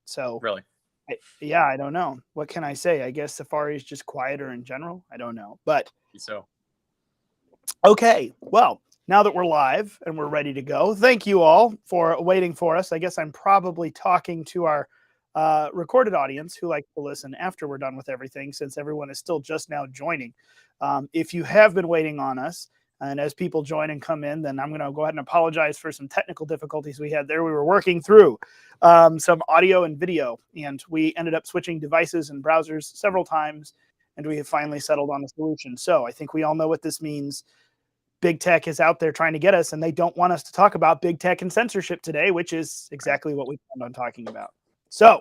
So, Really? yeah, I don't know. What can I say? I guess Safari is just quieter in general. I don't know. But So, okay, well, now that we're live and we're ready to go, thank you all for waiting for us. I guess I'm probably talking to our recorded audience who like to listen after we're done with everything, since everyone is still just now joining. If you have been waiting on us, and as people join and come in, then I'm going to go ahead and apologize for some technical difficulties we had there. We were working through some audio and video, and we ended up switching devices and browsers several times, and we have finally settled on a solution. So I think we all know what this means. Big tech is out there trying to get us, and they don't want us to talk about big tech and censorship today, which is exactly what we planned on talking about. So,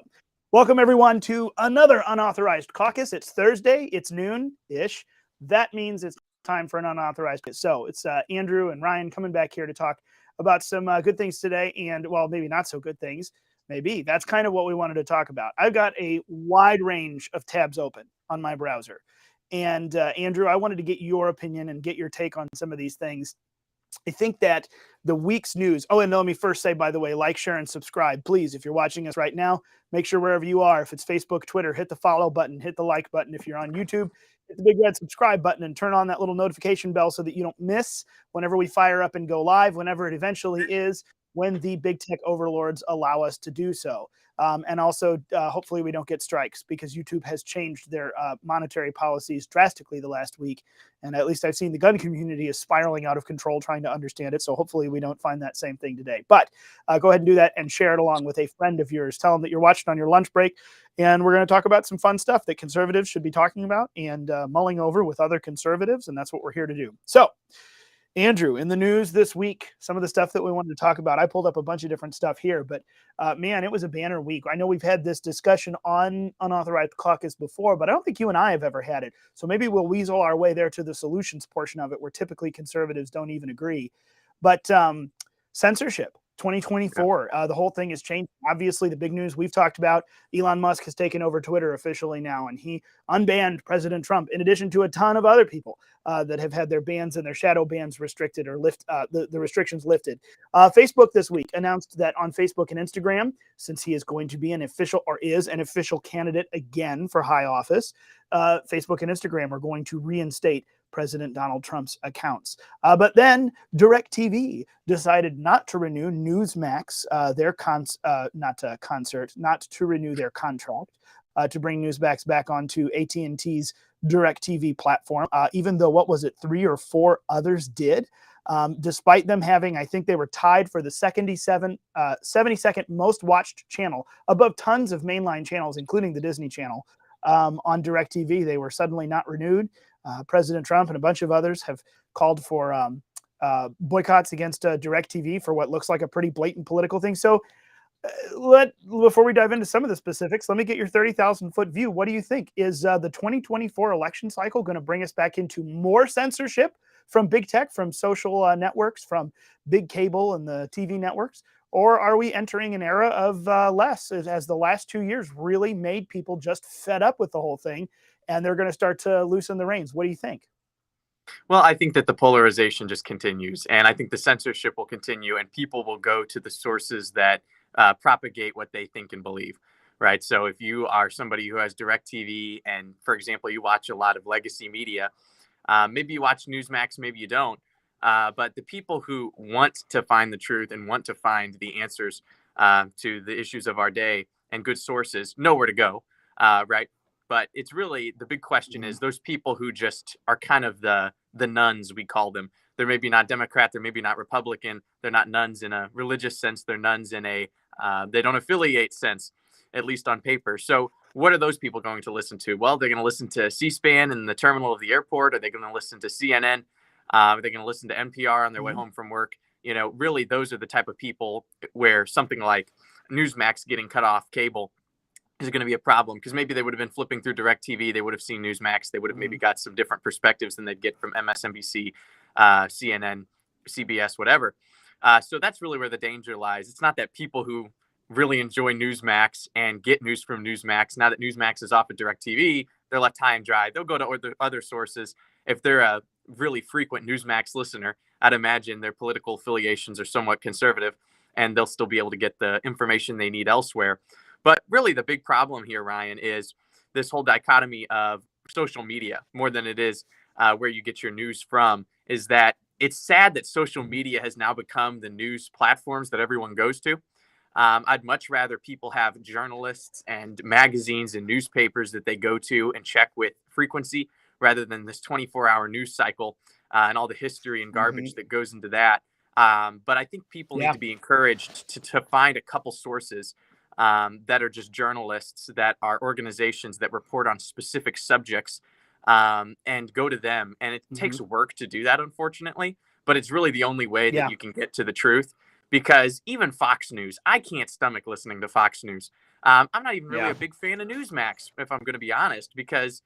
welcome everyone to another Unauthorized Caucus. It's Thursday, it's noon-ish. That means it's time for an unauthorized. So, it's Andrew and Ryan coming back here to talk about some good things today, and, well, maybe not so good things. Maybe. That's kind of what we wanted to talk about. I've got a wide range of tabs open on my browser. And Andrew, I wanted to get your opinion and get your take on some of these things. I think that the week's news. Oh, and let me first say, by the way, like, share, and subscribe. Please, if you're watching us right now, make sure wherever you are, if it's Facebook, Twitter, hit the follow button, hit the like button. If you're on YouTube, hit the big red subscribe button and turn on that little notification bell so that you don't miss whenever we fire up and go live, whenever it eventually is, when the big tech overlords allow us to do so. And also, hopefully we don't get strikes, because YouTube has changed their monetary policies drastically the last week. And at least I've seen the gun community is spiraling out of control trying to understand it. So hopefully we don't find that same thing today. But go ahead and do that and share it along with a friend of yours. Tell them that you're watching on your lunch break. And we're going to talk about some fun stuff that conservatives should be talking about and mulling over with other conservatives. And that's what we're here to do. So, Andrew, in the news this week, some of the stuff that we wanted to talk about, I pulled up a bunch of different stuff here, but man, it was a banner week. I know we've had this discussion on Unauthorized Caucus before, but I don't think you and I have ever had it. So maybe we'll weasel our way there to the solutions portion of it, where typically conservatives don't even agree. But censorship. 2024, the whole thing has changed. Obviously, the big news we've talked about, Elon Musk has taken over Twitter officially now, and he unbanned President Trump, in addition to a ton of other people that have had their bans and their shadow bans restricted, or the restrictions lifted. Facebook this week announced that on Facebook and Instagram, since he is going to be an official, or is an official candidate again for high office, Facebook and Instagram are going to reinstate President Donald Trump's accounts. But then DirecTV decided not to renew Newsmax, not to renew their contract to bring Newsmax back onto AT&T's DirecTV platform, even though, 3 or 4 others did. Despite them having, I think they were tied for the 72nd most watched channel, above tons of mainline channels, including the Disney Channel. On DirecTV, they were suddenly not renewed. President Trump and a bunch of others have called for boycotts against DirecTV for what looks like a pretty blatant political thing. So before we dive into some of the specifics, let me get your 30,000-foot view. What do you think? Is the 2024 election cycle going to bring us back into more censorship from big tech, from social networks, from big cable and the TV networks? Or are we entering an era of less, as the last 2 years really made people just fed up with the whole thing, and they're going to start to loosen the reins? What do you think? Well, I think that the polarization just continues, and I think the censorship will continue, and people will go to the sources that propagate what they think and believe, right? So if you are somebody who has DirecTV and, for example, you watch a lot of legacy media, maybe you watch Newsmax, maybe you don't, but the people who want to find the truth and want to find the answers to the issues of our day and good sources know where to go, right? But it's really, the big question is those people who just are kind of the nuns, we call them. They're maybe not Democrat, they're maybe not Republican, they're not nuns in a religious sense, they're nuns in a they don't affiliate sense, at least on paper. So what are those people going to listen to? Well, they're going to listen to C-SPAN in the terminal of the airport. Are they going to listen to CNN? Are they going to listen to NPR on their way home from work? You know, really, those are the type of people where something like Newsmax getting cut off cable is going to be a problem, because maybe they would have been flipping through DirecTV, they would have seen Newsmax, they would have maybe got some different perspectives than they'd get from MSNBC, CNN, CBS, whatever. So that's really where the danger lies. It's not that people who really enjoy Newsmax and get news from Newsmax, now that Newsmax is off of DirecTV, they're left high and dry. They'll go to other sources. If they're a really frequent Newsmax listener, I'd imagine their political affiliations are somewhat conservative, and they'll still be able to get the information they need elsewhere. But really, the big problem here, Ryan, is this whole dichotomy of social media more than it is where you get your news from. Is that it's sad that social media has now become the news platforms that everyone goes to. I'd much rather people have journalists and magazines and newspapers that they go to and check with frequency rather than this 24-hour news cycle and all the history and garbage that goes into that. But I think people need to be encouraged to find a couple sources that are just journalists, that are organizations that report on specific subjects, and go to them. And it takes work to do that, unfortunately, but it's really the only way that you can get to the truth. Because even Fox News, I can't stomach listening to Fox News. I'm not even really a big fan of Newsmax, if I'm going to be honest, because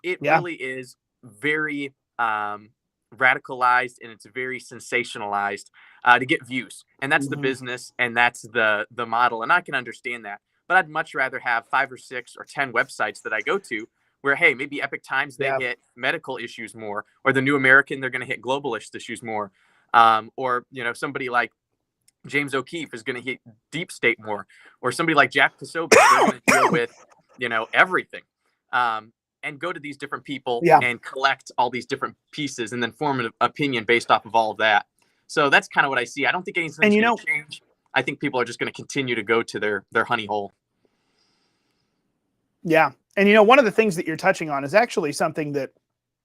it really is very radicalized and it's very sensationalized to get views. And that's the business and that's the model. And I can understand that. But I'd much rather have 5 or 6 or 10 websites that I go to where, hey, maybe Epic Times, they hit medical issues more, or the New American, they're going to hit globalist issues more. Or, somebody like James O'Keefe is going to hit deep state more, or somebody like Jack Posobiec, they're going to deal with, everything, and go to these different people and collect all these different pieces and then form an opinion based off of all of that. So that's kind of what I see. I don't think anything's going to change. I think people are just going to continue to go to their honey hole. Yeah. And, one of the things that you're touching on is actually something that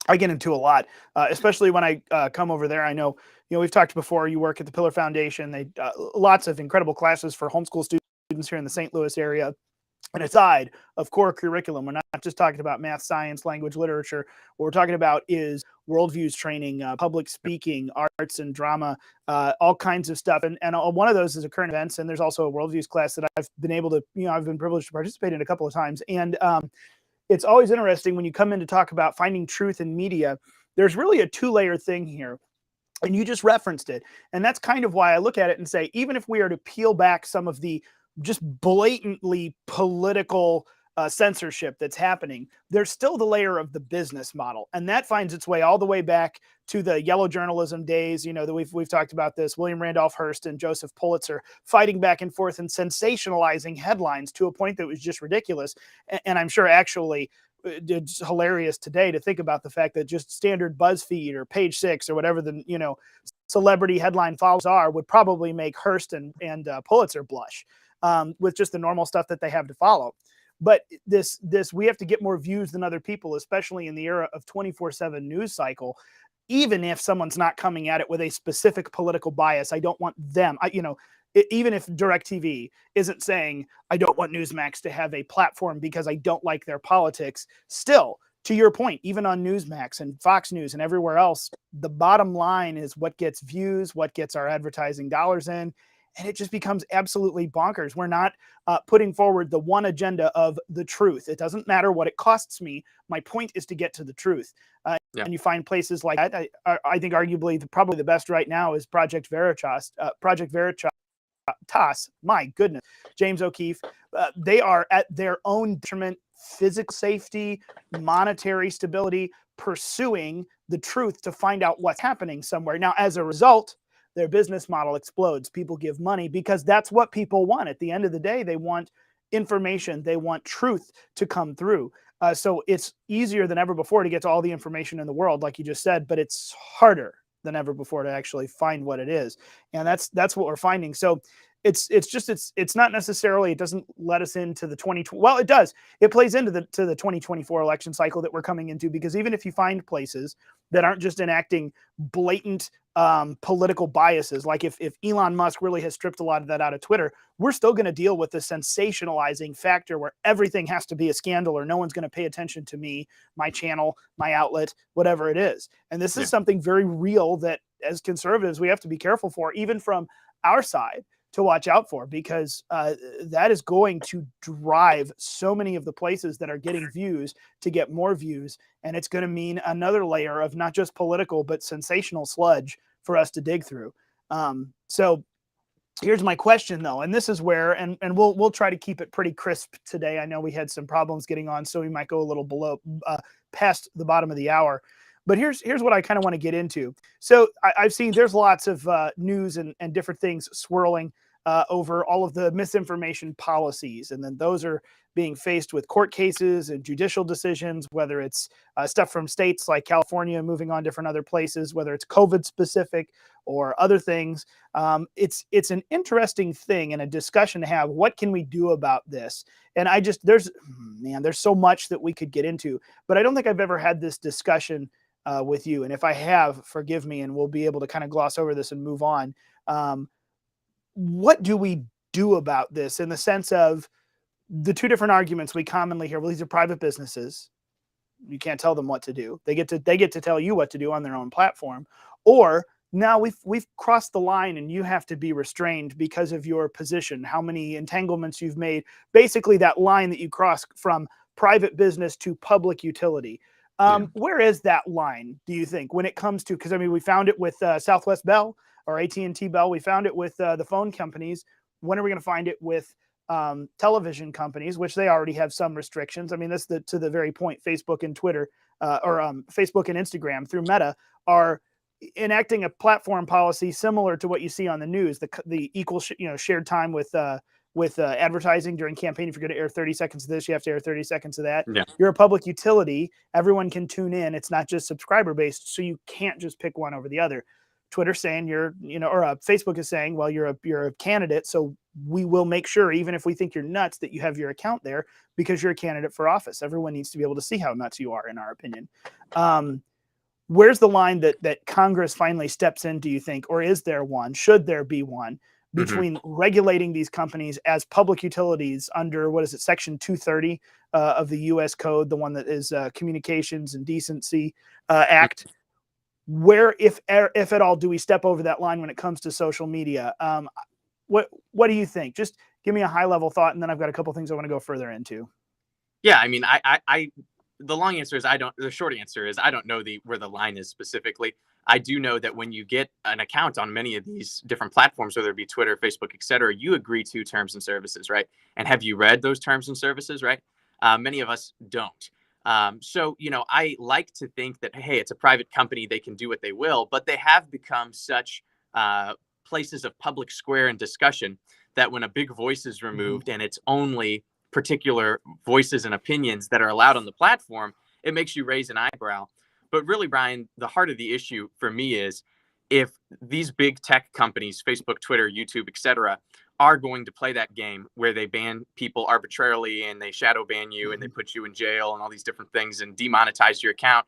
I get into a lot, especially when I come over there. I know, we've talked before, you work at the Pillar Foundation. They lots of incredible classes for homeschool students here in the St. Louis area. And aside of core curriculum, we're not just talking about math, science, language, literature. What we're talking about is worldviews training, public speaking, arts and drama, all kinds of stuff. And one of those is a current events. And there's also a worldviews class that I've been able to, I've been privileged to participate in a couple of times. And it's always interesting when you come in to talk about finding truth in media. There's really a 2-layer thing here. And you just referenced it. And that's kind of why I look at it and say, even if we are to peel back some of the just blatantly political censorship that's happening, there's still the layer of the business model. And that finds its way all the way back to the yellow journalism days, that we've talked about this, William Randolph Hearst and Joseph Pulitzer fighting back and forth and sensationalizing headlines to a point that was just ridiculous. And I'm sure actually it's hilarious today to think about the fact that just standard BuzzFeed or Page Six or whatever the, celebrity headline follows are would probably make Hearst and Pulitzer blush with just the normal stuff that they have to follow. But this we have to get more views than other people, especially in the era of 24/7 news cycle. Even if someone's not coming at it with a specific political bias, I don't want them. Even if DirecTV isn't saying I don't want Newsmax to have a platform because I don't like their politics, still, to your point, even on Newsmax and Fox News and everywhere else, the bottom line is what gets views, what gets our advertising dollars in. And it just becomes absolutely bonkers. We're not putting forward the one agenda of the truth. It doesn't matter what it costs me. My point is to get to the truth. And you find places like that. I think arguably probably the best right now is Project Veritas. Project Veritas. My goodness, James O'Keefe. They are at their own detriment, physical safety, monetary stability, pursuing the truth to find out what's happening somewhere. Now, as a result, their business model explodes. People give money because that's what people want. At the end of the day, they want information. They want truth to come through. So it's easier than ever before to get to all the information in the world, like you just said, but it's harder than ever before to actually find what it is. And that's what we're finding. So it's not necessarily, it doesn't let us into the 2020. Well, it does. It plays into the 2024 election cycle that we're coming into, because even if you find places that aren't just enacting blatant political biases, like if Elon Musk really has stripped a lot of that out of Twitter, we're still going to deal with the sensationalizing factor where everything has to be a scandal or no one's going to pay attention to me, my channel, my outlet, whatever it is. And this is something very real that as conservatives, we have to be careful for, even from our side, to watch out for, because that is going to drive so many of the places that are getting views to get more views. And it's going to mean another layer of not just political, but sensational sludge for us to dig through. So here's my question though, and this is where, and we'll try to keep it pretty crisp today. I know we had some problems getting on, so we might go a little below, past the bottom of the hour. But here's what I kind of want to get into. So I've seen there's lots of news and different things swirling over all of the misinformation policies. And then those are being faced with court cases and judicial decisions, whether it's stuff from states like California moving on different other places, whether it's COVID specific or other things. It's an interesting thing and a discussion to have. What can we do about this? And there's so much that we could get into, but I don't think I've ever had this discussion with you. And if I have, forgive me, and we'll be able to kind of gloss over this and move on. What do we do about this in the sense of the two different arguments we commonly hear? Well, these are private businesses. You can't tell them what to do. They get to tell you what to do on their own platform. Or now we've crossed the line and you have to be restrained because of your position, how many entanglements you've made, basically that line that you cross from private business to public utility. Where is that line, do you think, when it comes to, because I mean, we found it with Southwest Bell or AT&T Bell. We found it with the phone companies. When are we going to find it with television companies, which they already have some restrictions? I mean, that's to the very point. Facebook and Twitter or Facebook and Instagram through Meta are enacting a platform policy similar to what you see on the news, the equal shared time with advertising during campaign. If you're going to air 30 seconds of this, you have to air 30 seconds of that. Yeah. You're a public utility. Everyone can tune in. It's not just subscriber based, so you can't just pick one over the other. Twitter's saying Facebook is saying, well, you're a candidate, so we will make sure, even if we think you're nuts, that you have your account there because you're a candidate for office. Everyone needs to be able to see how nuts you are, in our opinion. Where's the line that Congress finally steps in, do you think, or is there one? Should there be one between regulating these companies as public utilities under, Section 230 of the U.S. Code, the one that is Communications and Decency Act? Where, if at all, do we step over that line when it comes to social media? What do you think? Just give me a high level thought, and then I've got a couple things I want to go further into. Yeah, I mean, the long answer is I don't. The short answer is I don't know where the line is specifically. I do know that when you get an account on many of these different platforms, whether it be Twitter, Facebook, et cetera, you agree to terms and services, right? And have you read those terms and services, right? Many of us don't. So, I like to think that, hey, it's a private company. They can do what they will, but they have become such places of public square and discussion that when a big voice is removed and it's only particular voices and opinions that are allowed on the platform, it makes you raise an eyebrow. But really, Brian, the heart of the issue for me is if these big tech companies, Facebook, Twitter, YouTube, et cetera, are going to play that game where they ban people arbitrarily and they shadow ban you and they put you in jail and all these different things and demonetize your account,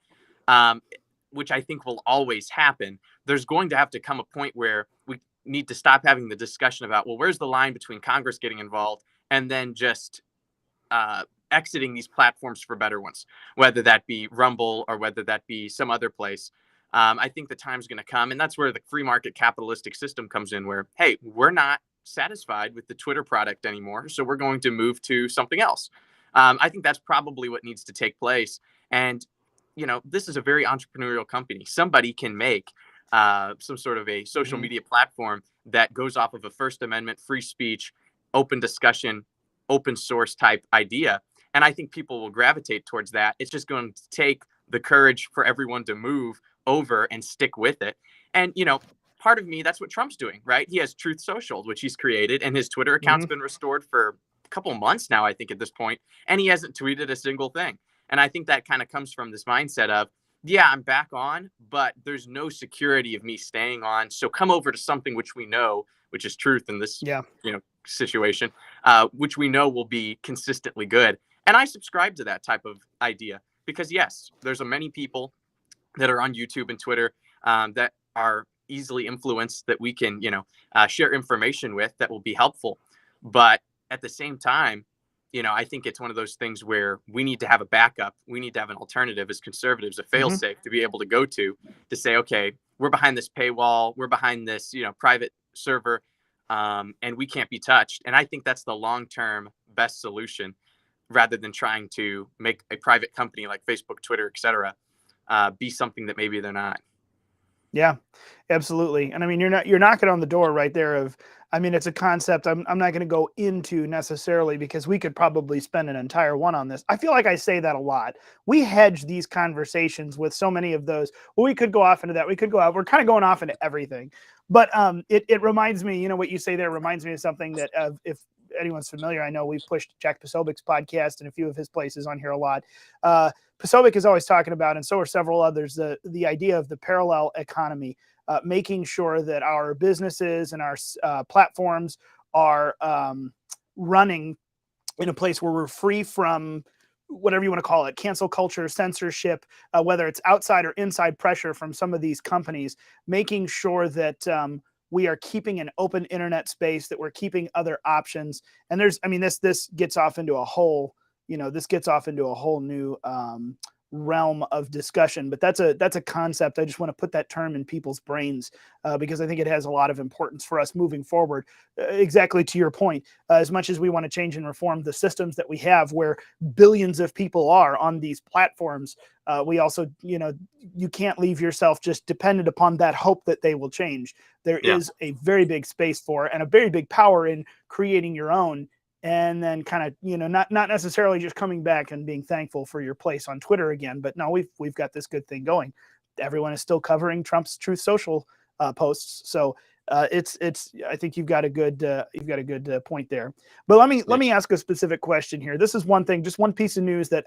which I think will always happen, there's going to have to come a point where we need to stop having the discussion about, well, where's the line between Congress getting involved and then just exiting these platforms for better ones, whether that be Rumble or whether that be some other place. I think the time's going to come, and that's where the free market capitalistic system comes in, where, hey, we're not satisfied with the Twitter product anymore, so we're going to move to something else. I think that's probably what needs to take place. And, this is a very entrepreneurial company. Somebody can make some sort of a social media platform that goes off of a First Amendment, free speech, open discussion, open source type idea. And I think people will gravitate towards that. It's just going to take the courage for everyone to move over and stick with it. And, part of me, that's what Trump's doing, right? He has Truth Social, which he's created, and his Twitter account's been restored for a couple months now, I think, at this point, and he hasn't tweeted a single thing. And I think that kind of comes from this mindset of, yeah, I'm back on, but there's no security of me staying on. So come over to something which we know, which is truth in this, situation, which we know will be consistently good. And I subscribe to that type of idea because, yes, there's many people that are on YouTube and Twitter that are easily influenced that we can, share information with that will be helpful. But at the same time, I think it's one of those things where we need to have a backup. We need to have an alternative as conservatives, a fail-safe to be able to go to say, okay, we're behind this paywall. We're behind this, private server, and we can't be touched. And I think that's the long-term best solution rather than trying to make a private company like Facebook, Twitter, et cetera, be something that maybe they're not. Yeah, absolutely. And I mean, you're knocking on the door right there of, I mean, it's a concept I'm not going to go into necessarily because we could probably spend an entire one on this. I feel like I say that a lot. We hedge these conversations with so many of those. Well, we could go off into that. We could go out. We're kind of going off into everything. But it reminds me, what you say there reminds me of something that if anyone's familiar, I know we've pushed Jack Posobiec's podcast and a few of his places on here a lot. Posobiec is always talking about, and so are several others, the idea of the parallel economy, making sure that our businesses and our platforms are running in a place where we're free from whatever you want to call it, cancel culture, censorship, whether it's outside or inside pressure from some of these companies, making sure that we are keeping an open internet space, that we're keeping other options. And this gets off into a whole, new realm of discussion, but that's a concept. I just want to put that term in people's brains because I think it has a lot of importance for us moving forward. Exactly to your point, as much as we want to change and reform the systems that we have where billions of people are on these platforms, we also, you can't leave yourself just dependent upon that hope that they will change. There is a very big space for and a very big power in creating your own, and then kind of, not necessarily just coming back and being thankful for your place on Twitter again, but no, we've got this good thing going. Everyone is still covering Trump's Truth Social posts, so it's I think you've got a good point there. But let me ask a specific question here. This is one thing, just one piece of news that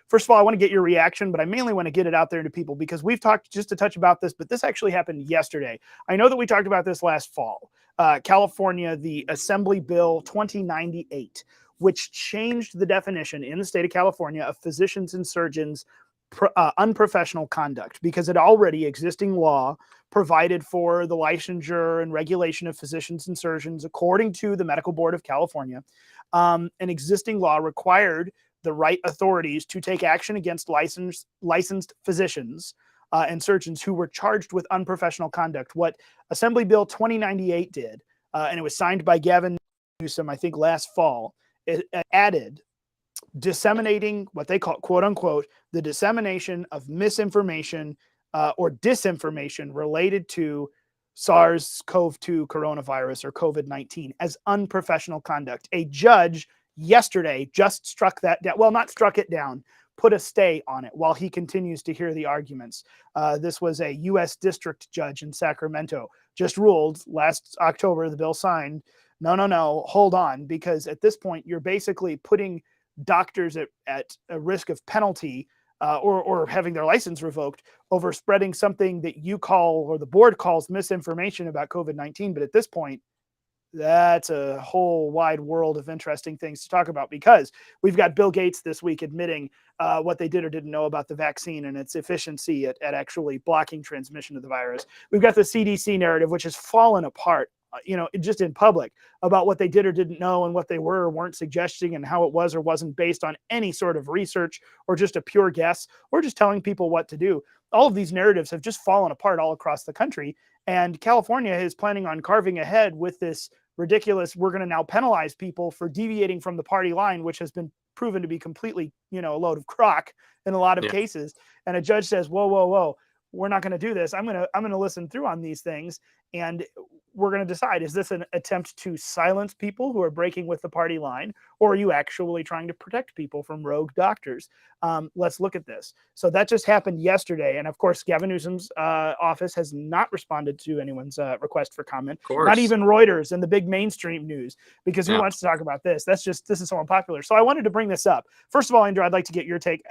first of all, I want to get your reaction, but I mainly want to get it out there to people because we've talked just a touch about this, but this actually happened yesterday. I know that we talked about this last fall. California, the Assembly Bill 2098, which changed the definition in the state of California of physicians and surgeons' unprofessional conduct, because it already existing law provided for the licensure and regulation of physicians and surgeons according to the Medical Board of California. An existing law required the right authorities to take action against licensed physicians and surgeons who were charged with unprofessional conduct. What Assembly Bill 2098 did, and it was signed by Gavin Newsom, I think last fall, it added disseminating what they call, quote unquote, the dissemination of misinformation or disinformation related to SARS-CoV-2 coronavirus or COVID-19 as unprofessional conduct. A judge yesterday just struck that down. Well, not struck it down, put a stay on it while he continues to hear the arguments. This was a U.S. district judge in Sacramento, just ruled last October, the bill signed. No, hold on, because at this point, you're basically putting doctors at a risk of penalty or having their license revoked over spreading something that you call, or the board calls, misinformation about COVID-19. But at this point, that's a whole wide world of interesting things to talk about, because we've got Bill Gates this week admitting what they did or didn't know about the vaccine and its efficiency at actually blocking transmission of the virus. We've got the CDC narrative, which has fallen apart, just in public, about what they did or didn't know and what they were or weren't suggesting and how it was or wasn't based on any sort of research or just a pure guess or just telling people what to do. All of these narratives have just fallen apart all across the country. And California is planning on carving ahead with this ridiculous, we're going to now penalize people for deviating from the party line, which has been proven to be completely, a load of crock in a lot of cases. And a judge says, whoa, we're not going to do this. I'm going to listen through on these things, and we're going to decide, is this an attempt to silence people who are breaking with the party line, or are you actually trying to protect people from rogue doctors? Let's look at this. So that just happened yesterday. And of course, Gavin Newsom's office has not responded to anyone's request for comment, not even Reuters and the big mainstream news, because who wants to talk about this? This is so unpopular. So I wanted to bring this up. First of all, Andrew, I'd like to get your take.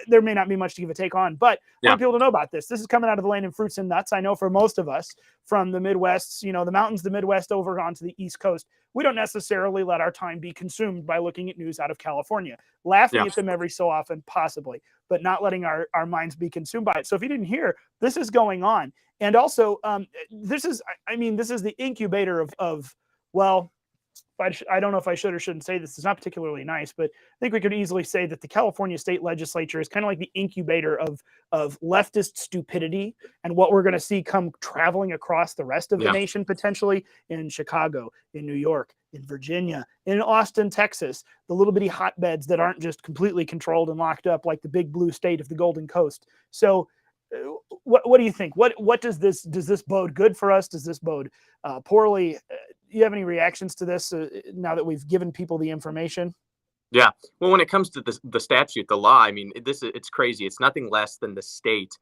There may not be much to give a take on, but I want people to know about this. This is coming out of the land of fruits and nuts. I know for most of us from the Midwest, the mountains, the Midwest over onto the East Coast, we don't necessarily let our time be consumed by looking at news out of California, laughing at them every so often, possibly, but not letting our minds be consumed by it. So if you didn't hear, this is going on. And also, this is the incubator of well, I don't know if I should or shouldn't say this. It's not particularly nice, but I think we could easily say that the California state legislature is kind of like the incubator of leftist stupidity and what we're going to see come traveling across the rest of the nation, potentially in Chicago, in New York, in Virginia, in Austin, Texas, the little bitty hotbeds that aren't just completely controlled and locked up like the big blue state of the Golden Coast. So what do you think? What does this bode good for us? Does this bode poorly? Do you have any reactions to this now that we've given people the information? Yeah. Well, when it comes to the statute, the law, I mean, it's crazy. It's nothing less than the state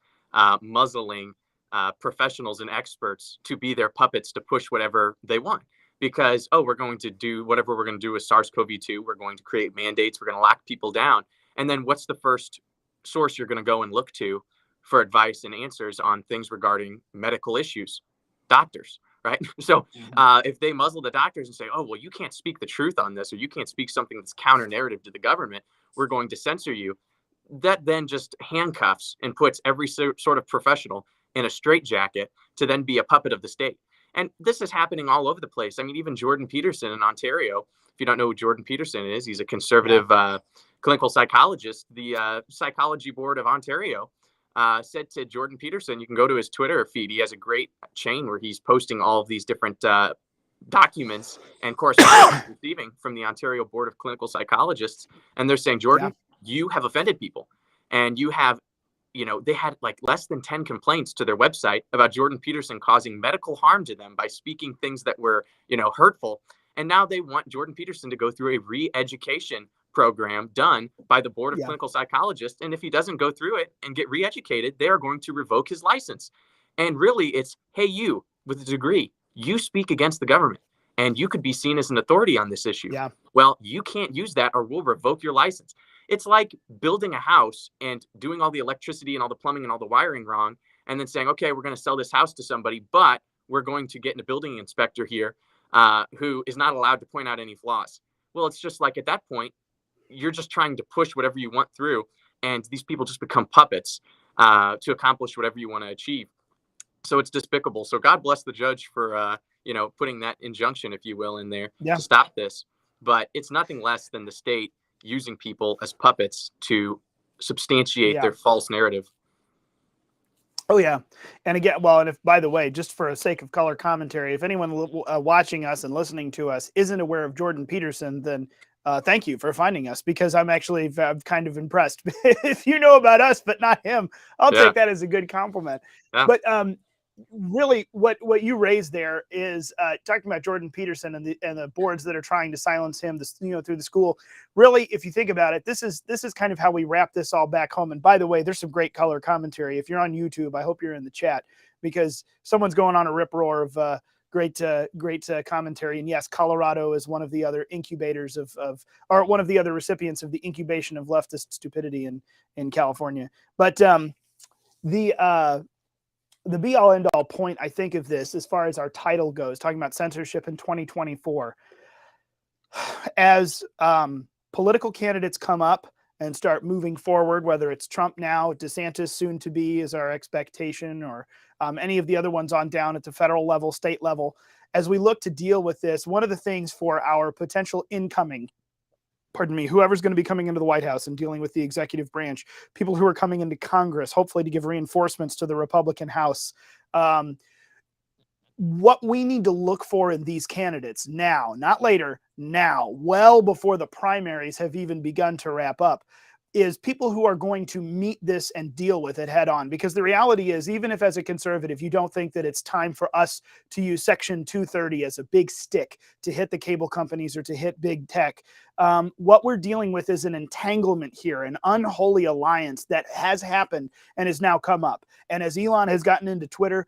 muzzling professionals and experts to be their puppets to push whatever they want. Because, oh, we're going to do whatever we're going to do with SARS-CoV-2. We're going to create mandates. We're going to lock people down. And then what's the first source you're going to go and look to for advice and answers on things regarding medical issues? Doctors. Right. So if they muzzle the doctors and say, oh, well, you can't speak the truth on this, or you can't speak something that's counter narrative to the government, we're going to censor you. That then just handcuffs and puts every sort of professional in a straitjacket to then be a puppet of the state. And this is happening all over the place. I mean, even Jordan Peterson in Ontario, if you don't know who Jordan Peterson is, he's a conservative clinical psychologist. The Psychology Board of Ontario said to Jordan Peterson, you can go to his Twitter feed. He has a great chain where he's posting all of these different documents and correspondence receiving from the Ontario Board of Clinical Psychologists. And they're saying, Jordan, you have offended people. And you have, they had like less than 10 complaints to their website about Jordan Peterson causing medical harm to them by speaking things that were, hurtful. And now they want Jordan Peterson to go through a re-education program done by the Board of Clinical Psychologists. And if he doesn't go through it and get re-educated, they are going to revoke his license. And really, it's, hey, you with a degree, you speak against the government and you could be seen as an authority on this issue. Yeah. Well, you can't use that or we'll revoke your license. It's like building a house and doing all the electricity and all the plumbing and all the wiring wrong, and then saying, okay, we're going to sell this house to somebody, but we're going to get a building inspector here who is not allowed to point out any flaws. Well, it's just like at that point, you're just trying to push whatever you want through, and these people just become puppets to accomplish whatever you want to achieve. So it's despicable. So God bless the judge for, putting that injunction, if you will, in there to stop this. But it's nothing less than the state using people as puppets to substantiate their false narrative. Oh, yeah. And again, well, and if, by the way, just for a sake of color commentary, if anyone watching us and listening to us isn't aware of Jordan Peterson, then thank you for finding us, because I'm kind of impressed. If you know about us, but not him, I'll take that as a good compliment. Yeah. But really what you raised there is talking about Jordan Peterson and the boards that are trying to silence him, through the school. Really, if you think about it, this is kind of how we wrap this all back home. And by the way, there's some great color commentary. If you're on YouTube, I hope you're in the chat, because someone's going on a rip roar of great commentary. And yes, Colorado is one of the other incubators or one of the other recipients of the incubation of leftist stupidity in California. But the be all end all point, I think, of this, as far as our title goes, talking about censorship in 2024, as political candidates come up and start moving forward, whether it's Trump now, DeSantis soon to be is our expectation, or any of the other ones on down at the federal level, state level, as we look to deal with this, one of the things for our potential whoever's going to be coming into the White House and dealing with the executive branch, people who are coming into Congress, hopefully to give reinforcements to the Republican House. What we need to look for in these candidates now, not later, now, well before the primaries have even begun to wrap up, is people who are going to meet this and deal with it head on. Because the reality is, even if as a conservative, you don't think that it's time for us to use Section 230 as a big stick to hit the cable companies or to hit big tech, what we're dealing with is an entanglement here, an unholy alliance that has happened and has now come up. And as Elon has gotten into Twitter,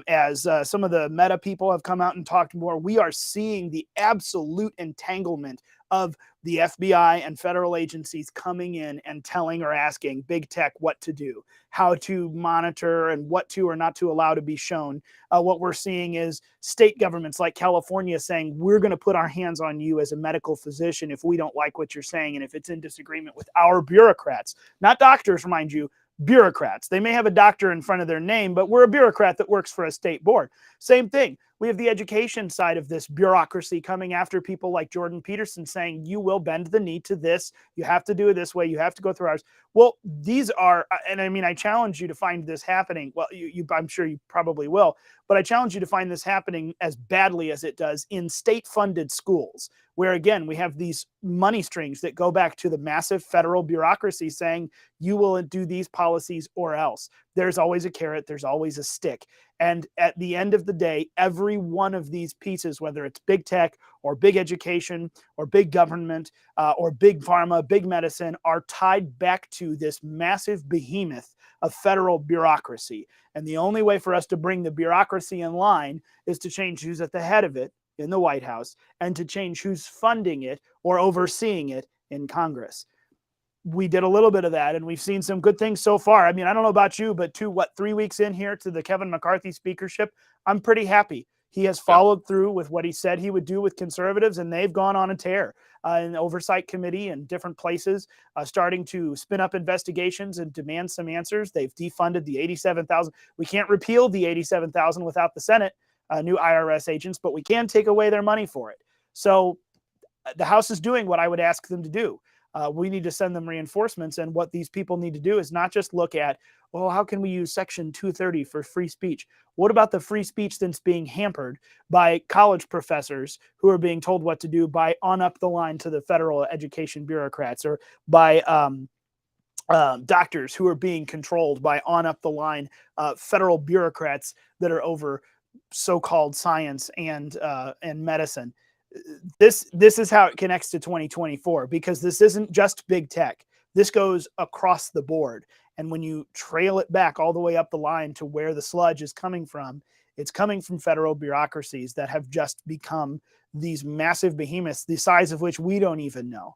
as some of the Meta people have come out and talked more, we are seeing the absolute entanglement of the FBI and federal agencies coming in and telling or asking big tech what to do, how to monitor, and what to or not to allow to be shown. What we're seeing is state governments like California saying, we're going to put our hands on you as a medical physician if we don't like what you're saying and if it's in disagreement with our bureaucrats, not doctors, mind you, bureaucrats. They may have a doctor in front of their name, but we're a bureaucrat that works for a state board. Same thing. We have the education side of this bureaucracy coming after people like Jordan Peterson saying, you will bend the knee to this. You have to do it this way. You have to go through ours. Well, these are, and I mean, I challenge you to find this happening. Well, I'm sure you probably will, but I challenge you to find this happening as badly as it does in state-funded schools, where, again, we have these money strings that go back to the massive federal bureaucracy saying, you will do these policies or else. there's always a carrot, there's always a stick. And at the end of the day, every one of these pieces, whether it's big tech or big education or big government or big pharma, big medicine, are tied back to this massive behemoth of federal bureaucracy. And the only way for us to bring the bureaucracy in line is to change who's at the head of it in the White House and to change who's funding it or overseeing it in Congress. We did a little bit of that, and we've seen some good things so far. I mean, I don't know about you, but 3 weeks in here to the Kevin McCarthy speakership, I'm pretty happy. He has followed through with what he said he would do with conservatives, and they've gone on a tear in the Oversight Committee and different places, starting to spin up investigations and demand some answers. They've defunded the 87,000. We can't repeal the 87,000 without the Senate, new IRS agents, but we can take away their money for it. So the House is doing what I would ask them to do. We need to send them reinforcements. And what these people need to do is not just look at, well, how can we use Section 230 for free speech? What about the free speech that's being hampered by college professors who are being told what to do by on up the line to the federal education bureaucrats, or by doctors who are being controlled by on up the line federal bureaucrats that are over so-called science and medicine? This is how it connects to 2024, because this isn't just big tech. This goes across the board. And when you trail it back all the way up the line to where the sludge is coming from, it's coming from federal bureaucracies that have just become these massive behemoths, the size of which we don't even know.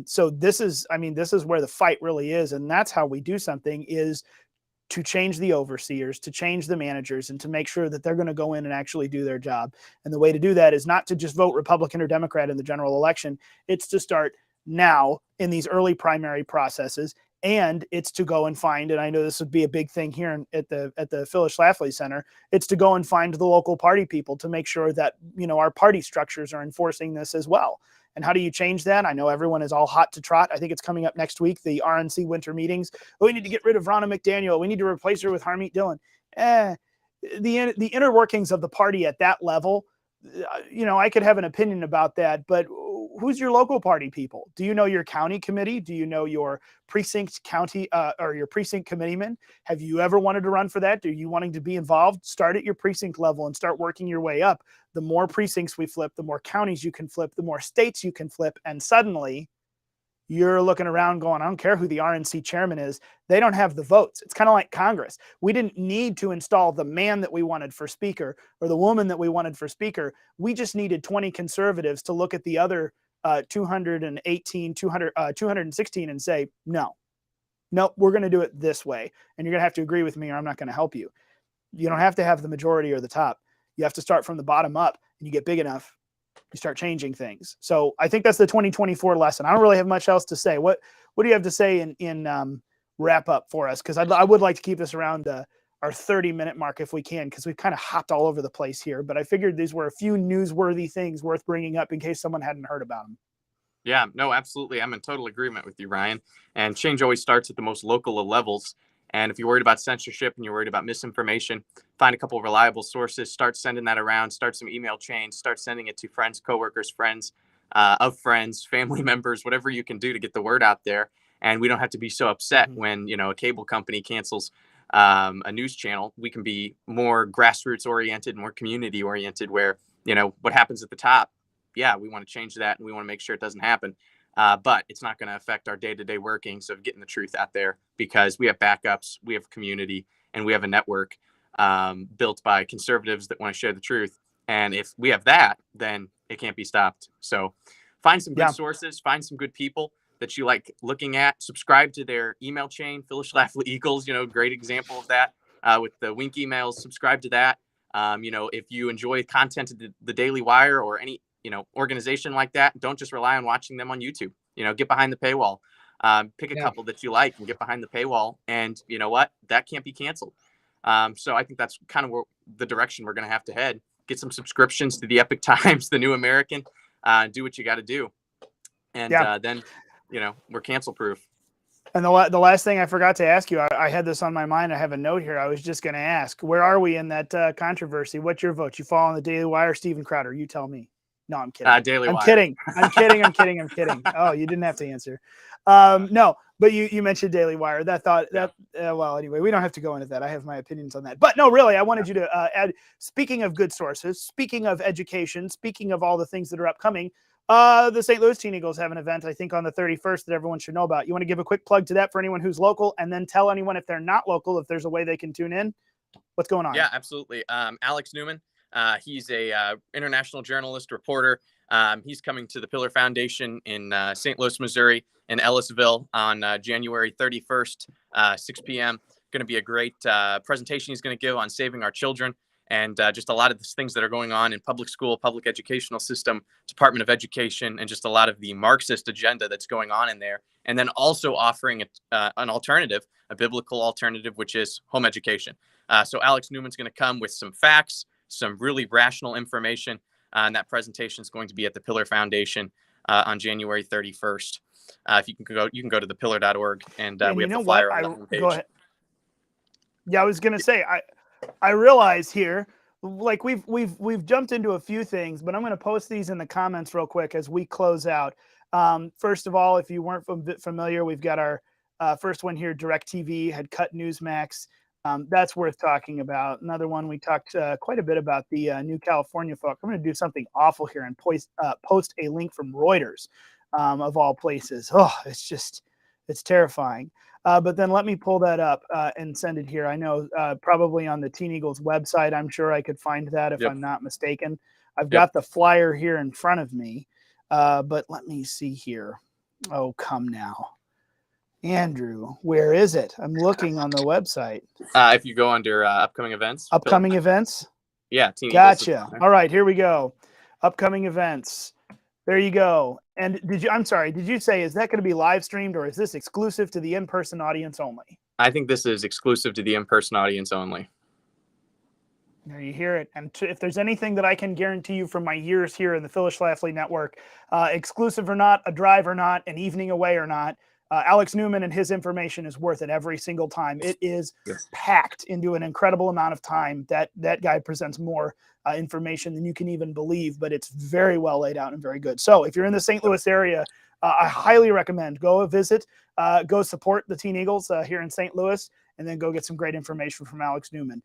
So this is where the fight really is. And that's how we do something, is to change the overseers, to change the managers, and to make sure that they're going to go in and actually do their job. And the way to do that is not to just vote Republican or Democrat in the general election. It's to start now in these early primary processes. And it's to go and find, and I know this would be a big thing here at the Phyllis Schlafly Center, it's to go and find the local party people to make sure that, our party structures are enforcing this as well. And how do you change that? I know everyone is all hot to trot. I think it's coming up next week, the RNC winter meetings. Oh, we need to get rid of Ronna McDaniel. We need to replace her with Harmeet Dillon. The inner workings of the party at that level, I could have an opinion about that, but who's your local party people? Do you know your county committee? Do you know your precinct county or your precinct committeeman? Have you ever wanted to run for that? Are you wanting to be involved? Start at your precinct level and start working your way up. The more precincts we flip, the more counties you can flip, the more states you can flip. And suddenly you're looking around going, I don't care who the RNC chairman is. They don't have the votes. It's kind of like Congress. We didn't need to install the man that we wanted for speaker or the woman that we wanted for speaker. We just needed 20 conservatives to look at the other 216 and say, no, we're going to do it this way. And you're going to have to agree with me or I'm not going to help you. You don't have to have the majority or the top. You have to start from the bottom up, and you get big enough, you start changing things. So I think that's the 2024 lesson. I don't really have much else to say. What do you have to say in wrap up for us? Because I would like to keep this around our 30-minute mark if we can, because we've kind of hopped all over the place here. But I figured these were a few newsworthy things worth bringing up in case someone hadn't heard about them. Yeah, no, absolutely. I'm in total agreement with you, Ryan. And change always starts at the most local of levels. And if you're worried about censorship and you're worried about misinformation, find a couple of reliable sources, start sending that around, start some email chains, start sending it to friends, coworkers, friends of friends, family members, whatever you can do to get the word out there. And we don't have to be so upset when, a cable company cancels a news channel. We can be more grassroots oriented, more community oriented, where, what happens at the top. Yeah, we want to change that and we want to make sure it doesn't happen. But it's not going to affect our day-to-day workings of getting the truth out there, because we have backups, we have community, and we have a network built by conservatives that want to share the truth. And if we have that, then it can't be stopped. So find some good sources, find some good people that you like looking at, subscribe to their email chain. Phyllis Schlafly Eagles, great example of that with the Wink emails. Subscribe to that. If you enjoy content of the Daily Wire or any organization like that, don't just rely on watching them on YouTube. Get behind the paywall. Pick a couple that you like and get behind the paywall. And you know what? That can't be canceled. So I think that's kind of the direction we're going to have to head. Get some subscriptions to the Epic Times, the New American. Do what you got to do. And then, we're cancel proof. And the last thing I forgot to ask you, I had this on my mind. I have a note here. I was just going to ask, where are we in that controversy? What's your vote? You follow on the Daily Wire, Steven Crowder? You tell me. No, I'm kidding. Daily I'm Wire. kidding. I'm kidding. Oh, you didn't have to answer. No, but you mentioned Daily Wire. Well, anyway, we don't have to go into that. I have my opinions on that. But no, really, I wanted you to add, speaking of good sources, speaking of education, speaking of all the things that are upcoming, the St. Louis Teen Eagles have an event, I think, on the 31st that everyone should know about. You want to give a quick plug to that for anyone who's local, and then tell anyone if they're not local, if there's a way they can tune in? What's going on? Yeah, absolutely. Alex Newman, he's a international journalist, reporter. He's coming to the Pillar Foundation in St. Louis, Missouri, in Ellisville on January 31st, 6 p.m. Going to be a great presentation he's going to give on saving our children and just a lot of the things that are going on in public school, public educational system, Department of Education, and just a lot of the Marxist agenda that's going on in there. And then also offering an alternative, a biblical alternative, which is home education. So Alex Newman's going to come with some facts, some really rational information. And that presentation is going to be at the Pillar Foundation on January 31st. If you can go to thepillar.org, and we have the flyer on the homepage. Go ahead. Yeah, I was going to say, I realize here, like we've jumped into a few things, but I'm going to post these in the comments real quick as we close out. First of all, if you weren't familiar, we've got our first one here. DirecTV had cut Newsmax. That's worth talking about. Another one, we talked quite a bit about the New California folk. I'm going to do something awful here and post a link from Reuters, of all places. Oh, it's terrifying. But then let me pull that up and send it here. I know probably on the Teen Eagles website, I'm sure I could find that if I'm not mistaken. I've got the flyer here in front of me, but let me see here. Oh, come now. Andrew, where is it? I'm looking on the website. If you go under upcoming events. Upcoming events? Yeah. Teen Gotcha. All right, here we go. Upcoming events. There you go. And I'm sorry, did you say, is that going to be live streamed, or is this exclusive to the in-person audience only? I think this is exclusive to the in-person audience only. There you hear it. And if there's anything that I can guarantee you from my years here in the Phyllis Schlafly Network, exclusive or not, a drive or not, an evening away or not, Alex Newman and his information is worth it every single time. It is packed into an incredible amount of time. That guy presents more information than you can even believe, but it's very well laid out and very good. So if you're in the St. Louis area, I highly recommend go visit, go support the Teen Eagles here in St. Louis, and then go get some great information from Alex Newman.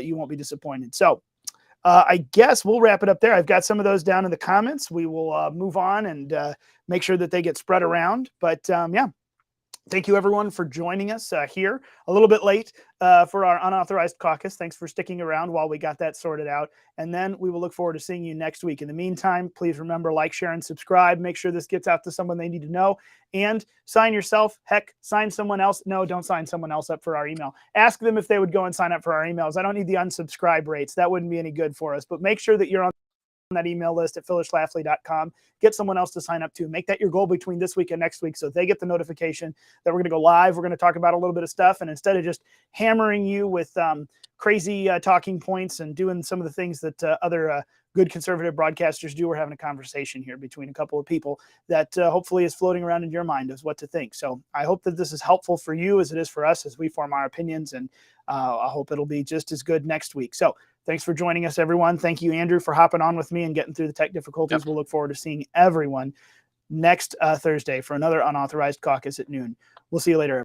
You won't be disappointed. So I guess we'll wrap it up there. I've got some of those down in the comments. We will move on and make sure that they get spread around. But yeah. Thank you, everyone, for joining us here a little bit late for our Unauthorized Caucus. Thanks for sticking around while we got that sorted out. And then we will look forward to seeing you next week. In the meantime, please remember, like, share, and subscribe. Make sure this gets out to someone they need to know. And sign yourself. Heck, sign someone else. No, don't sign someone else up for our email. Ask them if they would go and sign up for our emails. I don't need the unsubscribe rates. That wouldn't be any good for us. But make sure that you're on that email list at phyllisschlafly.com. Get someone else to sign up to. Make that your goal between this week and next week so they get the notification that we're going to go live. We're going to talk about a little bit of stuff. And instead of just hammering you with crazy talking points and doing some of the things that other good conservative broadcasters do, we're having a conversation here between a couple of people that hopefully is floating around in your mind as what to think. So I hope that this is helpful for you as it is for us as we form our opinions. And I hope it'll be just as good next week. So thanks for joining us, everyone. Thank you, Andrew, for hopping on with me and getting through the tech difficulties. We'll look forward to seeing everyone next Thursday for another Unauthorized Caucus at noon. We'll see you later.